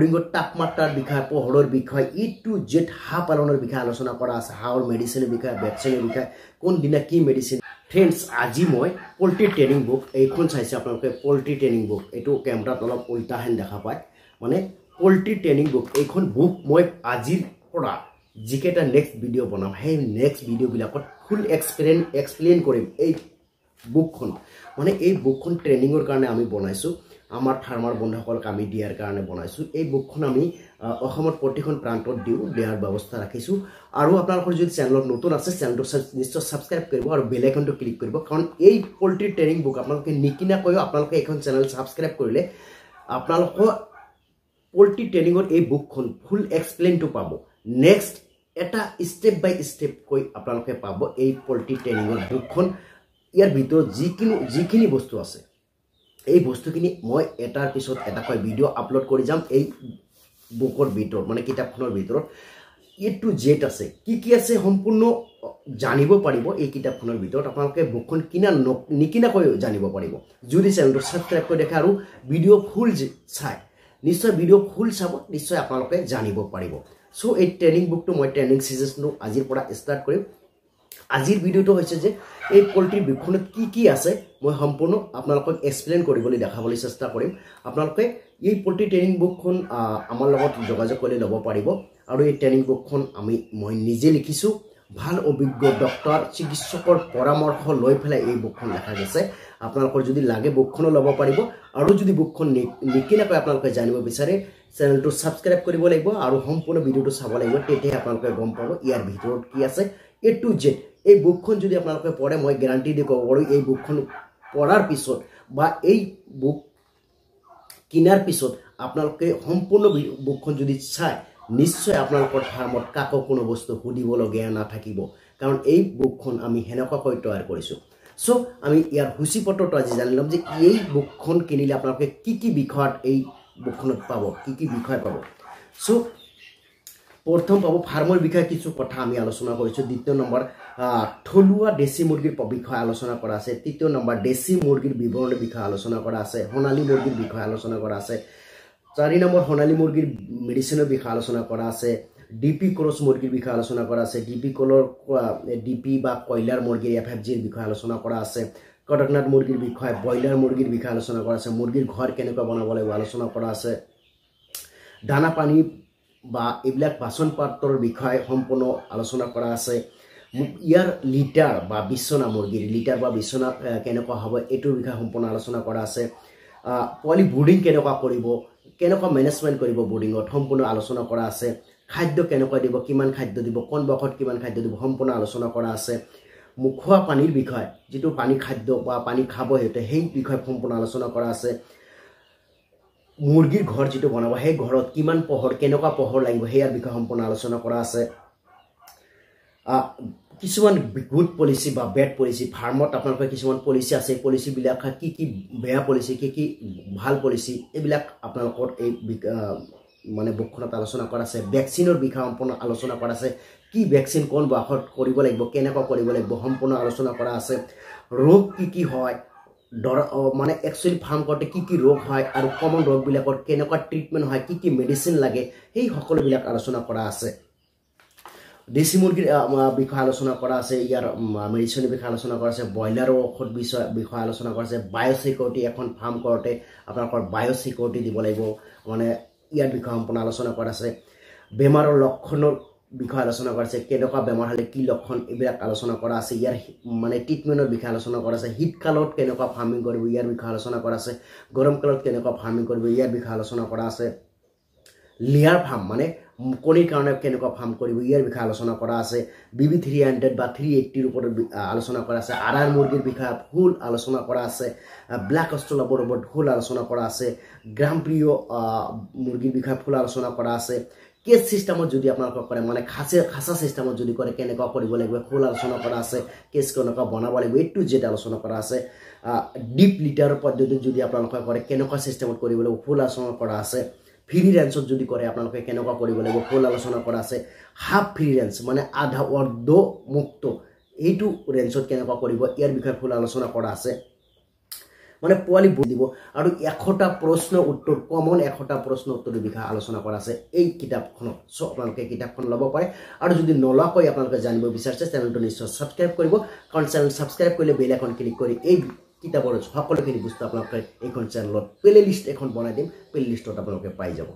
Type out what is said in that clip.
বৰ্ডিঙৰ তাপমাত্ৰাৰ বিষয়ে পোহৰৰ বিষয় ইটো জেড হাঁহ পালনৰ বিষয়ে আলোচনা কৰা আছে হাঁহৰ মেডিচিনৰ বিষয়ে ভেকচিনৰ বিষয়ে কোন দিনা কি মেডিচিন ফ্ৰেণ্ডছ আজি মই পোল্ট্ৰি ট্ৰেইনিং বুক এইখন চাইছে আপোনালোকে পোল্ট্ৰি ট্ৰেইনিং বুক এইটো কেমেৰাত অলপ উল্টা হেন দেখা পায় মানে পোল্ট্ৰি ট্ৰেইনিং বুক এইখন বুক মই আজিৰ পৰা যিকেইটা নেক্সট ভিডিঅ' বনাম সেই নেক্সট ভিডিঅ'বিলাকত ফুল এক্সপ্লেইন কৰিম এই বুকখন মানে এই বুকখন ট্ৰেইনিঙৰ কাৰণে আমি বনাইছোঁ আমাৰ ফাৰ্মাৰ বন্ধুসকলক আমি দিয়াৰ কাৰণে বনাইছোঁ এই বুকখন আমি অসমত প্ৰতিখন প্ৰান্তত দিয়াৰ ব্যৱস্থা ৰাখিছোঁ আৰু আপোনালোকৰ যদি চেনেলত নতুন আছে চেনেলটো নিশ্চয় ছাবস্ক্ৰাইব কৰিব আৰু বেল আইকনটো ক্লিক কৰিব কাৰণ এই পোল্ট্ৰি ট্ৰেইনিং বুক আপোনালোকে নিকিনাকৈও আপোনালোকে এইখন চেনেল ছাবস্ক্ৰাইব কৰিলে আপোনালোকৰ পোল্ট্ৰি ট্ৰেইনিঙৰ এই বুকখন ফুল এক্সপ্লেইনটো পাব নেক্সট এটা ষ্টেপ বাই ষ্টেপ কৈ আপোনালোকে পাব এই পোল্ট্ৰি ট্ৰেইনিঙৰ বুকখন ইয়াৰ ভিতৰত যিখিনি বস্তু আছে এই বস্তুখিনি মই এটাৰ পিছত এটাকৈ ভিডিঅ' আপলোড কৰি যাম এই বুকৰ ভিতৰত মানে কিতাপখনৰ ভিতৰত এ টু জেড আছে কি আছে সম্পূৰ্ণ জানিব পাৰিব এই কিতাপখনৰ ভিতৰত আপোনালোকে বুকখন নিকিনাকৈ জানিব পাৰিব যদি চেনেলটো ছাবস্ক্ৰাইব কৰি দেখে আৰু ভিডিঅ' ফুল চাই নিশ্চয় ভিডিঅ' ফুল চাব নিশ্চয় আপোনালোকে জানিব পাৰিব সো এই ট্ৰেইনিং বুকটো মই ট্ৰেইনিং সিজনটো আজিৰ পৰা ষ্টাৰ্ট কৰিম আজিৰ ভিডিঅ'টো হৈছে যে এই পোল্ট্ৰি বুকখনত কি আছে মই সম্পূৰ্ণ আপোনালোকক এক্সপ্লেইন কৰিবলৈ দেখাবলৈ চেষ্টা কৰিম আপোনালোকে এই পোল্ট্ৰি ট্ৰেইনিং বুকখন আমাৰ লগত যোগাযোগ কৰি ল'ব পাৰিব আৰু এই ট্ৰেইনিং বুকখন মই নিজে লিখিছোঁ ভাল অভিজ্ঞ ডক্টৰ চিকিৎসকৰ পৰামৰ্শ লৈ পেলাই এই বুকখন লেখা গৈছে আপোনালোকৰ যদি লাগে বুকখনো ল'ব পাৰিব আৰু যদি বুকখন নিকিনাকৈ আপোনালোকে জানিব বিচাৰে চেনেলটো ছাবস্ক্ৰাইব কৰিব লাগিব আৰু সম্পূৰ্ণ ভিডিঅ'টো চাব লাগিব তেতিয়াহে আপোনালোকে গম পাব ইয়াৰ ভিতৰত কি আছে এ টু জেড এই বুকখন যদি আপোনালোকে পঢ়ে মই গ্যাৰান্টি দি ক'ব পাৰোঁ এই বুকখন পঢ়াৰ পিছত বা এই বুক কিনাৰ পিছত আপোনালোকে সম্পূৰ্ণ বুকখন যদি চাই নিশ্চয় আপোনালোকৰ ফাৰ্মত কাকো কোনো বস্তু সুধিবলগীয়া নাথাকিব কাৰণ এই বুকখন আমি হেনেকুৱাকৈ তৈয়াৰ কৰিছোঁ সো আমি ইয়াৰ সূচীপত্ৰটো আজি জানি ল'ম যে এই বুকখন কিনিলে আপোনালোকে কি বিষয়ত এই বুকখনত পাব কি বিষয় পাব সো প্ৰথম পাব ফাৰ্মৰ বিষয়ে কিছু কথা আমি আলোচনা কৰিছোঁ দ্বিতীয় নম্বৰ থলুৱা দেশী মুৰ্গীৰ বিষয়ে আলোচনা কৰা আছে তৃতীয় নম্বৰ দেশী মুৰ্গীৰ বিৱৰণৰ বিষয়ে আলোচনা কৰা আছে সোণালী মুৰ্গীৰ বিষয়ে আলোচনা কৰা আছে 4 নম্বৰ সোণালী মুৰ্গীৰ মেডিচিনৰ বিষয়ে আলোচনা কৰা আছে ডিপি ক্ৰছ মুৰ্গীৰ বিষয়ে আলোচনা কৰা আছে ডিপি বা কয়লাৰ মুৰ্গীৰ FFGৰ বিষয়ে আলোচনা কৰা আছে কড়কনাথ মুৰ্গীৰ বিষয়ে ব্ৰইলাৰ মুৰ্গীৰ বিষয়ে আলোচনা কৰা আছে মুৰ্গীৰ ঘৰ কেনেকৈ বনাব লাগিব আলোচনা কৰা আছে দানা পানী বা এইবিলাক বাচন পাত্ৰৰ বিষয়ে সম্পূৰ্ণ আলোচনা কৰা আছে ইয়াৰ লিটাৰ বা বিছনা মুৰ্গীৰ লিটাৰ বা বিছনা কেনেকুৱা হ'ব এইটোৰ বিষয়ে সম্পূৰ্ণ আলোচনা কৰা আছে পোৱালি ব্ৰুডিং কেনেকুৱা কৰিব কেনেকুৱা মেনেজমেণ্ট কৰিব ব্ৰুডিঙত সম্পূৰ্ণ আলোচনা কৰা আছে খাদ্য কেনেকুৱা দিব কিমান খাদ্য দিব কোন বখত কিমান খাদ্য দিব সম্পূৰ্ণ আলোচনা কৰা আছে মুখোৱা পানীৰ বিষয়ে যিটো পানী খাদ্য বা পানী খাব হেতে সেই বিষয়ে সম্পূৰ্ণ আলোচনা কৰা আছে মুৰ্গীৰ ঘৰ যিটো বনাব সেই ঘৰত কিমান পোহৰ কেনেকুৱা পোহৰ লাগিব হেয়াৰ বিষয়ে সম্পূৰ্ণ আলোচনা কৰা আছে কিছুমান গুড পলিচি বা বেড পলিচি ফাৰ্মত আপোনালোকৰ কিছুমান পলিচি আছে পলিচিবিলাক কি বেয়া পলিচি কি ভাল পলিচি এইবিলাক আপোনালোকৰ এই মানে বুকখনত আলোচনা কৰা আছে ভেকচিনৰ বিষয়ে সম্পূৰ্ণ আলোচনা কৰা আছে কি ভেকচিন কোন বয়সত কৰিব লাগিব কেনেকুৱা কৰিব লাগিব সম্পূৰ্ণ আলোচনা কৰা আছে ৰোগ কি হয় মানে একচুৱেলি ফাৰ্ম কৰোঁতে কি ৰোগ হয় আৰু কমন ৰোগবিলাকৰ কেনেকুৱা ট্ৰিটমেণ্ট হয় কি মেডিচিন লাগে সেই সকলোবিলাক আলোচনা কৰা আছে দেশী মুৰ্গীৰ বিষয়ে আলোচনা কৰা আছে ইয়াৰ মেডিচিনৰ বিষয়ে আলোচনা কৰা আছে ব্ৰইলাৰৰ ঔষধ বিষয়ে আলোচনা কৰা আছে বায়'চিকিউৰিটি এখন ফাৰ্ম কৰোঁতে আপোনালোকৰ বায়'চিকিউৰিটি দিব লাগিব মানে ইয়াৰ বিষয়ে সম্পূৰ্ণ আলোচনা কৰা আছে বেমাৰৰ লক্ষণৰ বিষয়ে আলোচনা কৰা আছে কেনেকুৱা বেমাৰ হ'লে কি লক্ষণ এইবিলাক আলোচনা কৰা আছে ইয়াৰ মানে ট্ৰিটমেণ্টৰ বিষয়ে আলোচনা কৰা আছে শীতকালত কেনেকুৱা ফাৰ্মিং কৰিব ইয়াৰ বিষয়ে আলোচনা কৰা আছে গৰম কালত কেনেকুৱা ফাৰ্মিং কৰিব ইয়াৰ বিষয়ে আলোচনা কৰা আছে লেয়াৰ ফাৰ্ম মানে কণীৰ কাৰণে কেনেকুৱা ফাৰ্ম কৰিব ইয়াৰ বিষয়ে আলোচনা কৰা আছে BB 300 বা 380 ওপৰত আলোচনা কৰা আছে আৰ মুৰ্গীৰ বিষয়ে ফুল আলোচনা কৰা আছে ব্ল্যাক অষ্ট্ৰেলিয়াৰ ওপৰত ফুল আলোচনা কৰা আছে গ্ৰাম প্ৰিয় মুৰ্গীৰ বিষয়ে ফুল আলোচনা কৰা আছে কেজ সিস্টেমত যদি আপোনালোকক কৰে মানে খাসা সিস্টেমত যদি কৰে কেনেকুৱা কৰিব লাগিব ফুল আলোচনা কৰা আছে কেজ কেনেকুৱা বনাব লাগিব এ টু জেড আলোচনা কৰা আছে ডিপ লিটাৰ পদ্ধতিত যদি আপোনালোকে কৰে কেনেকুৱা সিস্টেমত কৰিব লাগিব ফুল আলোচনা কৰা আছে ফ্ৰী ৰেঞ্জত যদি কৰে আপোনালোকে কেনেকুৱা কৰিব লাগিব ফুল আলোচনা কৰা আছে হাফ ফ্ৰী ৰেঞ্জ মানে আধা অৰ্ধ মুক্ত এইটো ৰেঞ্জত কেনেকুৱা কৰিব ইয়াৰ বিষয়ে ফুল আলোচনা কৰা আছে মানে পোৱালি দিব আৰু 100টা প্ৰশ্ন উত্তৰ কমন 100টা প্ৰশ্ন উত্তৰৰ বিষয়ে আলোচনা কৰা আছে এই কিতাপখনত সো আপোনালোকে কিতাপখন ল'ব পাৰে আৰু যদি নলৱাকৈ আপোনালোকে জানিব বিচাৰিছে চেনেলটো নিশ্চয় সাবস্ক্ৰাইব কৰিব কাৰণ চেনেল সাবস্ক্ৰাইব কৰিলে বেল আইকন ক্লিক কৰি এই কিতাপৰ সকলোখিনি বস্তু আপোনালোকে এইখন চেনেলত প্লে লিষ্ট এখন বনাই দিম প্লে লিষ্টত আপোনালোকে পাই যাব